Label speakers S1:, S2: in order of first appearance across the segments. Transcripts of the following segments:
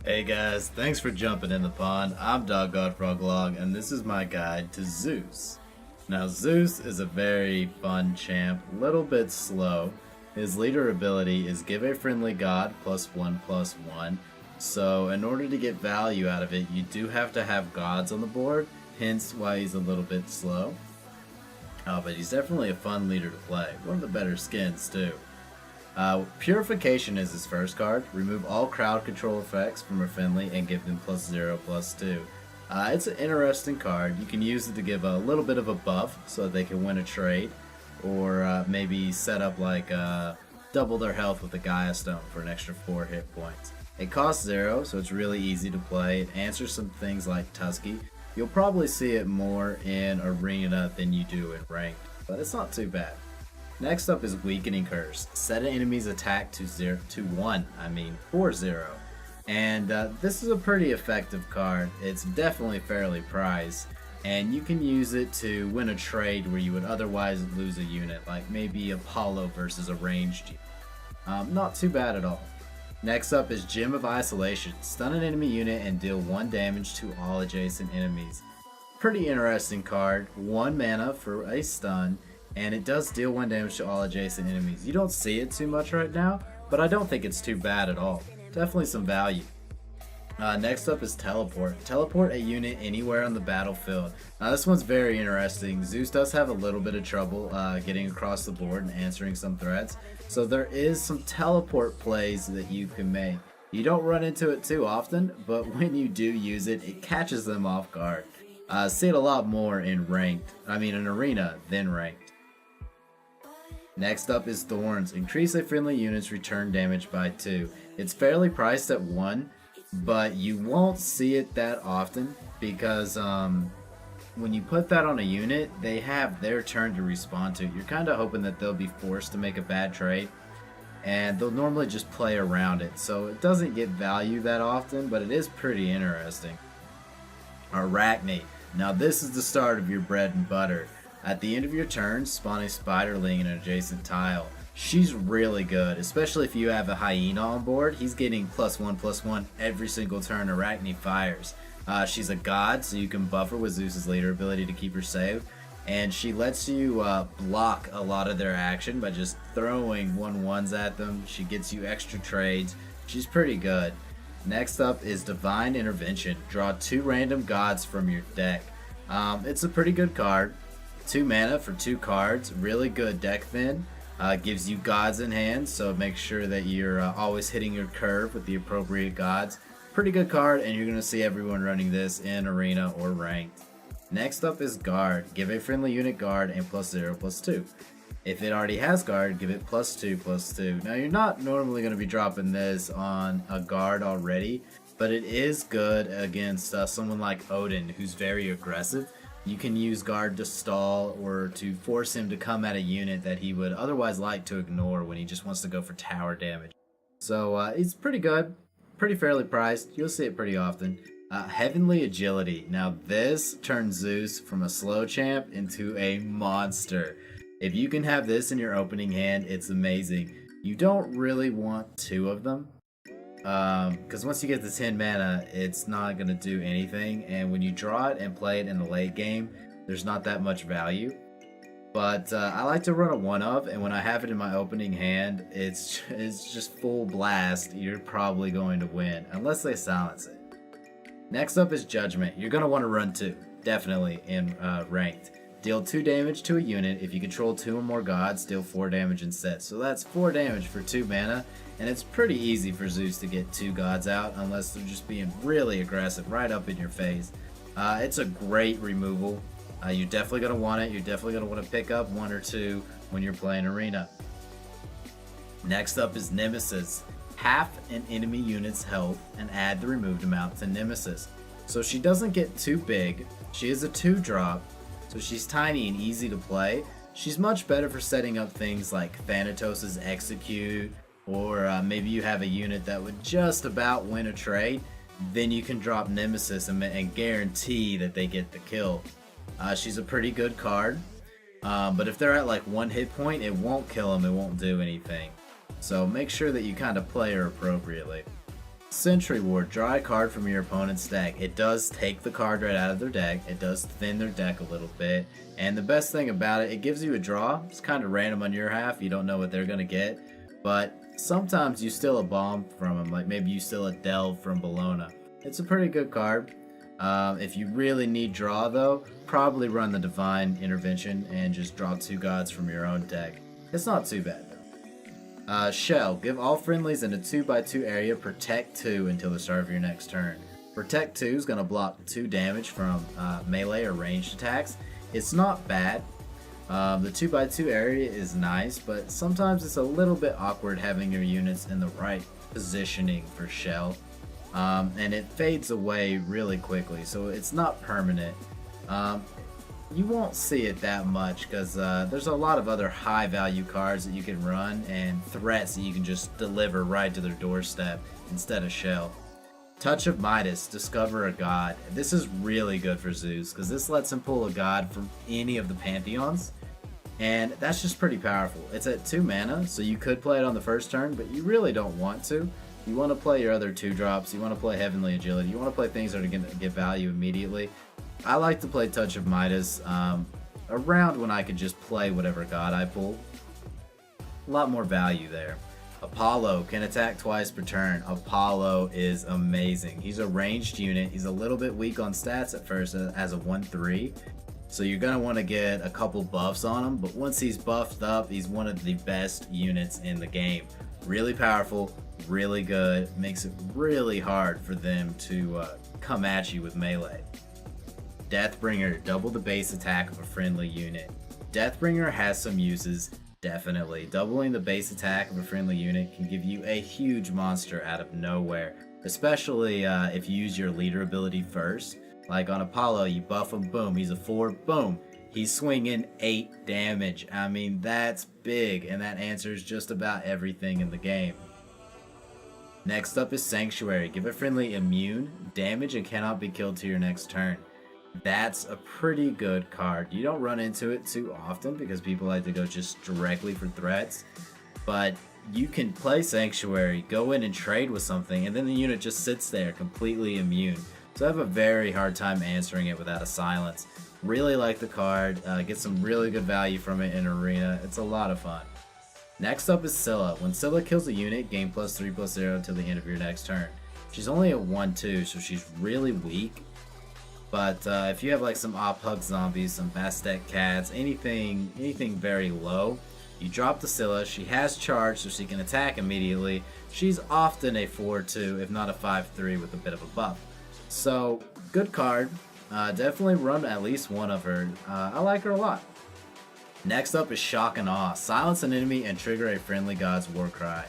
S1: Hey guys, thanks for jumping in the pond. I'm Dog God Froglog, and this is my guide to Zeus. Now, Zeus is a very fun champ, little bit slow. His leader ability is give a friendly god +1/+1. So, in order to get value out of it, you do have to have gods on the board, hence why he's a little bit slow. But he's definitely a fun leader to play. One of the better skins, too. Purification is his first card. Remove all crowd control effects from a friendly and give them +0/+2. It's an interesting card. You can use it to give a little bit of a buff so that they can win a trade, or maybe set up like double their health with a Gaia Stone for an extra 4 hit points. It costs 0, so it's really easy to play. It answers some things like Tusky. You'll probably see it more in Arena than you do in Ranked, but it's not too bad. Next up is Weakening Curse. Set an enemy's attack to 4-0. And this is a pretty effective card. It's definitely fairly priced, and you can use it to win a trade where you would otherwise lose a unit, like maybe Apollo versus a ranged unit. Not too bad at all. Next up is Gem of Isolation. Stun an enemy unit and deal 1 damage to all adjacent enemies. Pretty interesting card. 1 mana for a stun, and it does deal 1 damage to all adjacent enemies. You don't see it too much right now, but I don't think it's too bad at all. Definitely some value. Next up is Teleport. Teleport a unit anywhere on the battlefield. Now this one's very interesting. Zeus does have a little bit of trouble getting across the board and answering some threats, so there is some teleport plays that you can make. You don't run into it too often, but when you do use it, it catches them off guard. See it a lot more in in Arena than Ranked. Next up is Thorns. Increase a friendly unit's return damage by 2. It's fairly priced at 1, but you won't see it that often because when you put that on a unit, they have their turn to respond to it. You're kind of hoping that they'll be forced to make a bad trade, and they'll normally just play around it. So it doesn't get value that often, but it is pretty interesting. Arachne. Now this is the start of your bread and butter. At the end of your turn, spawn a spiderling in an adjacent tile. She's really good, especially if you have a hyena on board. He's getting +1/+1 every single turn Arachne fires. She's a god, so you can buff her with Zeus's leader ability to keep her safe, and she lets you block a lot of their action by just throwing 1/1s at them. She gets you extra trades. She's pretty good. Next up is Divine Intervention. Draw 2 random gods from your deck. It's a pretty good card. 2 mana for 2 cards. Really good deck thin. Gives you gods in hand, so make sure that you're always hitting your curve with the appropriate gods. Pretty good card, and you're going to see everyone running this in Arena or Ranked. Next up is Guard. Give a friendly unit guard and +0/+2. If it already has guard, give it +2/+2. Now you're not normally going to be dropping this on a guard already, but it is good against someone like Odin, who's very aggressive. You can use guard to stall or to force him to come at a unit that he would otherwise like to ignore when he just wants to go for tower damage. So it's pretty good, pretty fairly priced. You'll see it pretty often. Heavenly Agility. Now this turns Zeus from a slow champ into a monster. If you can have this in your opening hand, it's amazing. You don't really want 2 of them, because once you get to 10 mana, it's not going to do anything, and when you draw it and play it in the late game, there's not that much value. But I like to run a 1-of, and when I have it in my opening hand, it's just full blast. You're probably going to win, unless they silence it. Next up is Judgment. You're going to want to run 2, definitely, in Ranked. Deal 2 damage to a unit. If you control 2 or more gods, deal 4 damage instead. So that's 4 damage for 2 mana, and it's pretty easy for Zeus to get 2 gods out unless they're just being really aggressive right up in your face. It's a great removal. You're definitely going to want it. You're definitely going to want to pick up 1 or 2 when you're playing Arena. Next up is Nemesis. Half an enemy unit's health and add the removed amount to Nemesis. So she doesn't get too big. She is a 2-drop. So she's tiny and easy to play. She's much better for setting up things like Thanatos' Execute, or maybe you have a unit that would just about win a trade. Then you can drop Nemesis and guarantee that they get the kill. She's a pretty good card, but if they're at like 1 hit point, it won't kill them, it won't do anything. So make sure that you kind of play her appropriately. Sentry Ward, draw a card from your opponent's deck. It does take the card right out of their deck. It does thin their deck a little bit. And the best thing about it, it gives you a draw. It's kind of random on your half. You don't know what they're going to get. But sometimes you steal a bomb from them. Like maybe you steal a Delve from Bologna. It's a pretty good card. If you really need draw though, probably run the Divine Intervention and just draw 2 gods from your own deck. It's not too bad. Shell, give all friendlies in a 2x2 area Protect 2 until the start of your next turn. Protect 2 is going to block 2 damage from melee or ranged attacks. It's not bad. The 2x2 area is nice, but sometimes it's a little bit awkward having your units in the right positioning for Shell. And it fades away really quickly, so it's not permanent. You won't see it that much because there's a lot of other high value cards that you can run and threats that you can just deliver right to their doorstep instead of Shell. Touch of Midas, discover a god. This is really good for Zeus because this lets him pull a god from any of the Pantheons, and that's just pretty powerful. It's at 2 mana, so you could play it on the first turn, but you really don't want to. You want to play your other 2 drops, you want to play Heavenly Agility, you want to play things that are going to get value immediately. I like to play Touch of Midas around when I could just play whatever god I pull. A lot more value there. Apollo can attack twice per turn. Apollo is amazing. He's a ranged unit. He's a little bit weak on stats at first as a 1/3. So you're going to want to get a couple buffs on him. But once he's buffed up, he's one of the best units in the game. Really powerful, really good. Makes it really hard for them to come at you with melee. Deathbringer, double the base attack of a friendly unit. Deathbringer has some uses, definitely. Doubling the base attack of a friendly unit can give you a huge monster out of nowhere, especially if you use your leader ability first. Like on Apollo, you buff him, boom, he's a 4, boom. He's swinging 8 damage. I mean, that's big, and that answers just about everything in the game. Next up is Sanctuary. Give a friendly immune, damage, and cannot be killed to your next turn. That's a pretty good card. You don't run into it too often because people like to go just directly for threats, but you can play Sanctuary, go in and trade with something, and then the unit just sits there completely immune. So I have a very hard time answering it without a silence. Really like the card, get some really good value from it in Arena. It's a lot of fun. Next up is Scylla. When Scylla kills a unit, gain +3/+0 until the end of your next turn. She's only a 1/2, so she's really weak. But if you have like some Op-Hug zombies, some Bastet cats, anything very low, you drop the Scylla. She has charge, so she can attack immediately. She's often a 4/2, if not a 5/3 with a bit of a buff. So, good card. Definitely run at least one of her. I like her a lot. Next up is Shock and Awe. Silence an enemy and trigger a friendly god's war cry.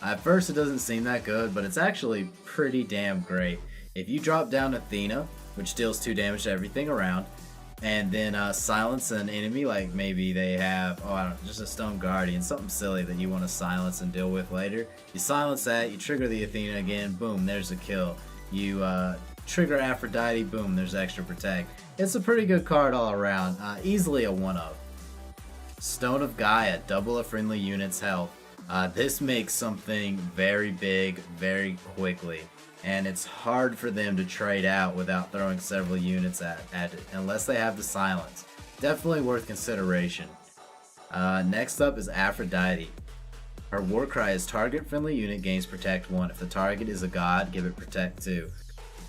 S1: At first it doesn't seem that good, but it's actually pretty damn great. If you drop down Athena, which deals 2 damage to everything around, and then silence an enemy, like maybe they have, I don't know, just a Stone Guardian, something silly that you want to silence and deal with later. You silence that, you trigger the Athena again, boom, there's a kill. You trigger Aphrodite, boom, there's extra protect. It's a pretty good card all around, easily a 1-of. Stone of Gaia, double a friendly unit's health. This makes something very big very quickly, and it's hard for them to trade out without throwing several units at it, unless they have the silence. Definitely worth consideration. Next up is Aphrodite. Her war cry is target friendly unit gains Protect 1. If the target is a god, give it Protect 2.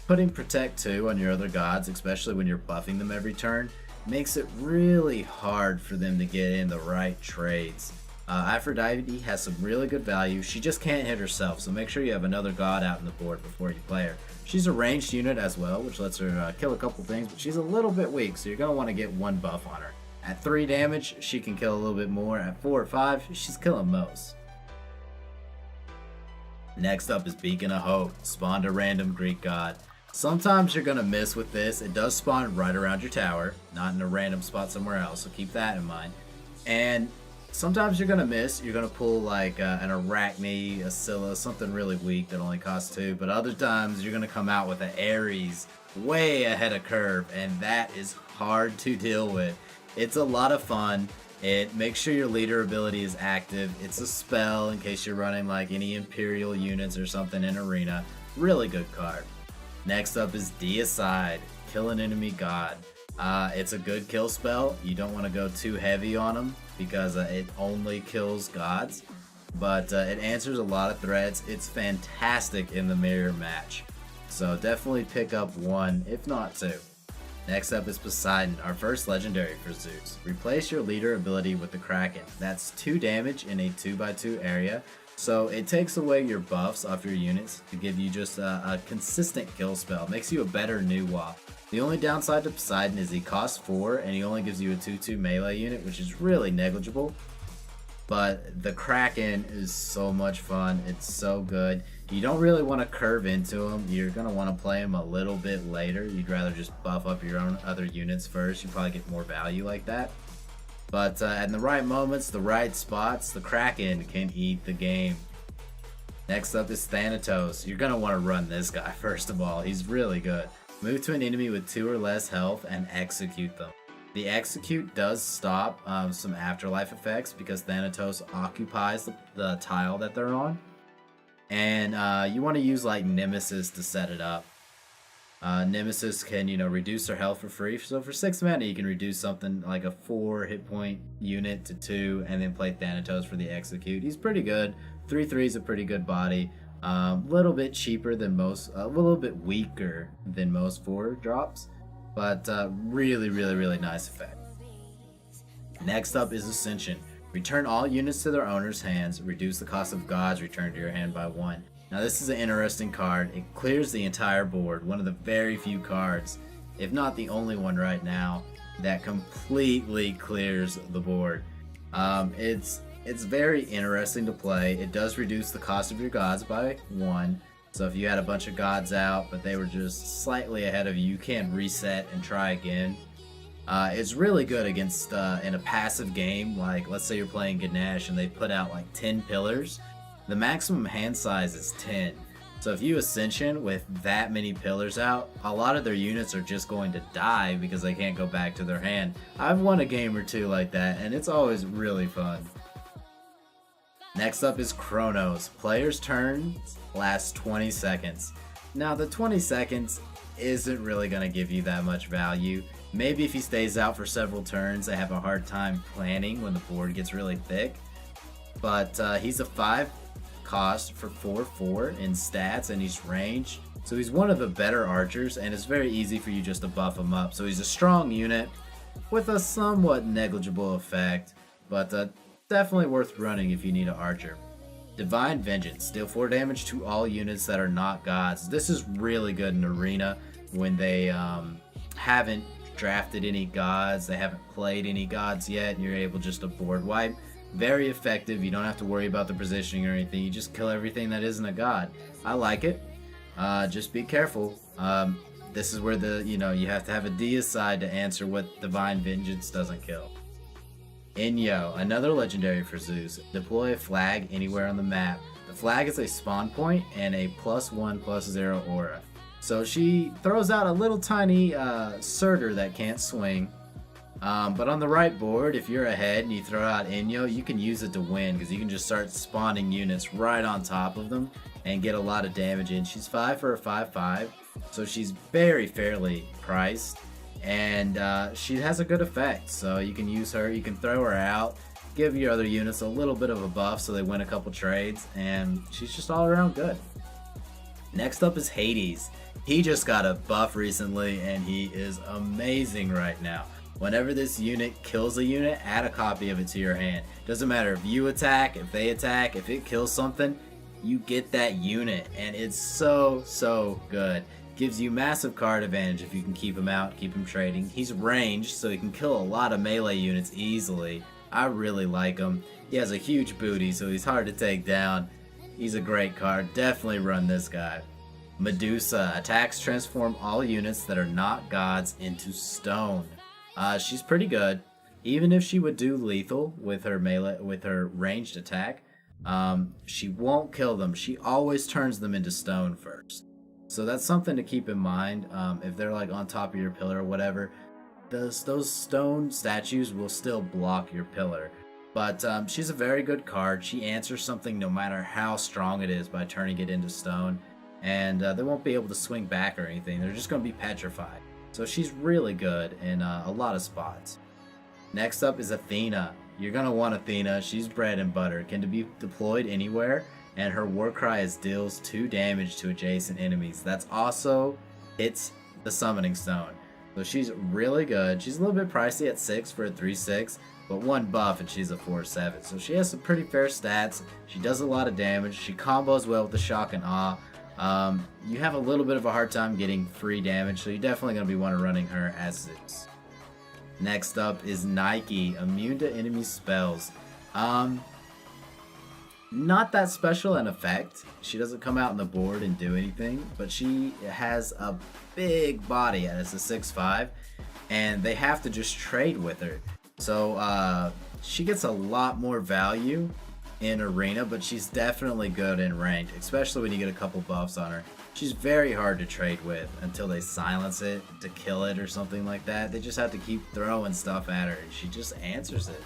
S1: Putting Protect 2 on your other gods, especially when you're buffing them every turn, makes it really hard for them to get in the right trades. Aphrodite has some really good value. She just can't hit herself, so make sure you have another god out in the board before you play her. She's a ranged unit as well, which lets her kill a couple things, but she's a little bit weak, so you're going to want to get 1 buff on her. At 3 damage, she can kill a little bit more. At 4 or 5, she's killing most. Next up is Beacon of Hope. Spawned a random Greek god. Sometimes you're going to miss with this. It does spawn right around your tower, not in a random spot somewhere else, so keep that in mind. And sometimes you're going to miss. You're going to pull like an Arachne, a Scylla, something really weak that only costs 2. But other times you're going to come out with an Ares way ahead of curve, and that is hard to deal with. It's a lot of fun. It makes sure your leader ability is active. It's a spell in case you're running like any Imperial units or something in Arena. Really good card. Next up is Deicide, kill an enemy god. It's a good kill spell. You don't want to go too heavy on them because it only kills gods, but it answers a lot of threats. It's fantastic in the mirror match, so definitely pick up one, if not two. Next up is Poseidon, our first legendary for Zeus. Replace your leader ability with the Kraken. That's 2 damage in a 2x2 area, so it takes away your buffs off your units to give you just a consistent kill spell. Makes you a better Newbie. The only downside to Poseidon is he costs 4 and he only gives you a 2/2 melee unit, which is really negligible. But the Kraken is so much fun. It's so good. You don't really want to curve into him. You're going to want to play him a little bit later. You'd rather just buff up your own other units first. You probably get more value like that. But in the right moments, the right spots, the Kraken can eat the game. Next up is Thanatos. You're going to want to run this guy first of all. He's really good. Move to an enemy with 2 or less health and execute them. The execute does stop some afterlife effects because Thanatos occupies the tile that they're on. And you want to use like Nemesis to set it up. Nemesis can, reduce their health for free. So for 6 mana, you can reduce something like a 4 hit point unit to 2 and then play Thanatos for the execute. He's pretty good. 3/3 is a pretty good body. Little bit cheaper than most, a little bit weaker than most 4 drops, but really, really, really nice effect. Next up is Ascension. Return all units to their owner's hands. Reduce the cost of gods returned to your hand by 1. Now this is an interesting card. It clears the entire board. One of the very few cards, if not the only one right now, that completely clears the board. It's very interesting to play. It does reduce the cost of your gods by 1. So if you had a bunch of gods out, but they were just slightly ahead of you, you can reset and try again. It's really good against, in a passive game, like let's say you're playing Ganesh and they put out like 10 pillars. The maximum hand size is 10. So if you Ascension with that many pillars out, a lot of their units are just going to die because they can't go back to their hand. I've won a game or 2 like that, and it's always really fun. Next up is Chronos. Players' turns last 20 seconds. Now the 20 seconds isn't really going to give you that much value. Maybe if he stays out for several turns, they have a hard time planning when the board gets really thick. But he's a 5 cost for 4/4 in stats, and he's ranged. So he's one of the better archers, and it's very easy for you just to buff him up. So he's a strong unit with a somewhat negligible effect, but definitely worth running if you need an archer. Divine Vengeance. Deal 4 damage to all units that are not gods. This is really good in Arena when they haven't drafted any gods, they haven't played any gods yet, and you're able just to board wipe. Very effective. You don't have to worry about the positioning or anything. You just kill everything that isn't a god. I like it. Just be careful. This is where you have to have a Deicide to answer what Divine Vengeance doesn't kill. Inyo, another legendary for Zeus. Deploy a flag anywhere on the map. The flag is a spawn point and a +1/+0 aura. So she throws out a little tiny Surtur that can't swing. But on the right board, if you're ahead and you throw out Inyo, you can use it to win because you can just start spawning units right on top of them and get a lot of damage in. She's 5 for a 5/5, so she's very fairly priced. And she has a good effect, so you can use her, you can throw her out, give your other units a little bit of a buff so they win a couple trades, and she's just all around good. Next up is Hades. He just got a buff recently, and he is amazing right now. Whenever this unit kills a unit, add a copy of it to your hand. Doesn't matter if you attack, if they attack, if it kills something, you get that unit, and it's so good. Gives you massive card advantage if you can keep him out, keep him trading. He's ranged, so he can kill a lot of melee units easily. I really like him. He has a huge booty, so he's hard to take down. He's a great card. Definitely run this guy. Medusa. Attacks transform all units that are not gods into stone. She's pretty good. Even if she would do lethal with her melee, with her ranged attack, she won't kill them. She always turns them into stone first. So that's something to keep in mind. If they're like on top of your pillar or whatever, those stone statues will still block your pillar. But she's a very good card. She answers something no matter how strong it is by turning it into stone. and they won't be able to swing back or anything. They're just going to be petrified. So she's really good in a lot of spots. Next up is Athena. You're going to want Athena. She's bread and butter. Can be deployed anywhere, and her war cry is deals 2 damage to adjacent enemies. That's also hits the summoning stone. So she's really good. She's a little bit pricey at 6 for a 3/6, but 1 buff and she's a 4/7. So she has some pretty fair stats. She does a lot of damage. She combos well with the shock and awe. You have a little bit of a hard time getting free damage, so you're definitely going to be running her as Zeus. Next up is Nike, immune to enemy spells. Not that special an effect. She doesn't come out on the board and do anything, but she has a big body as a 6/5, and they have to just trade with her. So she gets a lot more value in arena, but she's definitely good in ranked, especially when you get a couple buffs on her. She's very hard to trade with until they silence it to kill it or something like that. They just have to keep throwing stuff at her and she just answers it.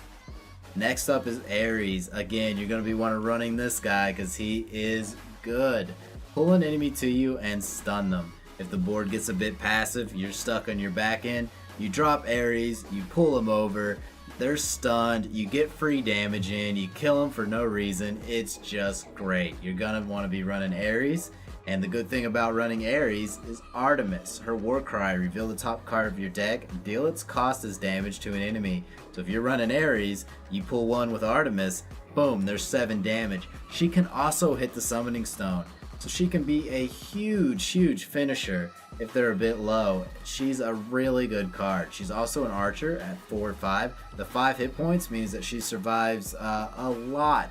S1: Next up is Ares. Again, you're going to be running this guy because he is good. Pull an enemy to you and stun them. If the board gets a bit passive, you're stuck on your back end, you drop Ares, you pull them over, they're stunned, you get free damage in, you kill them for no reason. It's just great. You're going to want to be running Ares. And the good thing about running Ares is Artemis. Her war cry, reveal the top card of your deck, deal its cost as damage to an enemy. So if you're running Ares, you pull one with Artemis, boom, there's 7 damage. She can also hit the summoning stone. So she can be a huge finisher if they're a bit low. She's a really good card. She's also an archer at 4/5. The 5 hit points means that she survives a lot.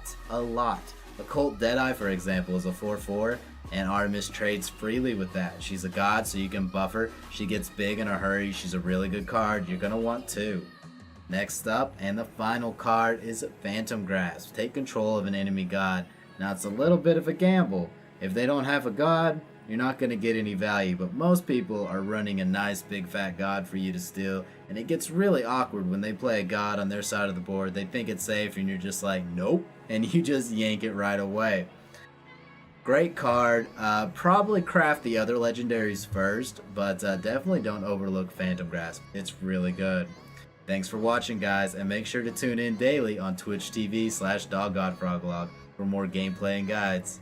S1: Occult Deadeye, for example, is a 4/4. And Artemis trades freely with that. She's a god, so you can buff her. She gets big in a hurry. She's a really good card. You're going to want 2. Next up, and the final card, is Phantom Grasp. Take control of an enemy god. Now, it's a little bit of a gamble. If they don't have a god, you're not going to get any value. But most people are running a nice big fat god for you to steal. And it gets really awkward when they play a god on their side of the board. They think it's safe, and you're just like, nope. And you just yank it right away. Great card. Probably craft the other legendaries first, but definitely don't overlook Phantom Grasp. It's really good. Thanks for watching, guys, and make sure to tune in daily on Twitch TV/DogGodFroglog for more gameplay and guides.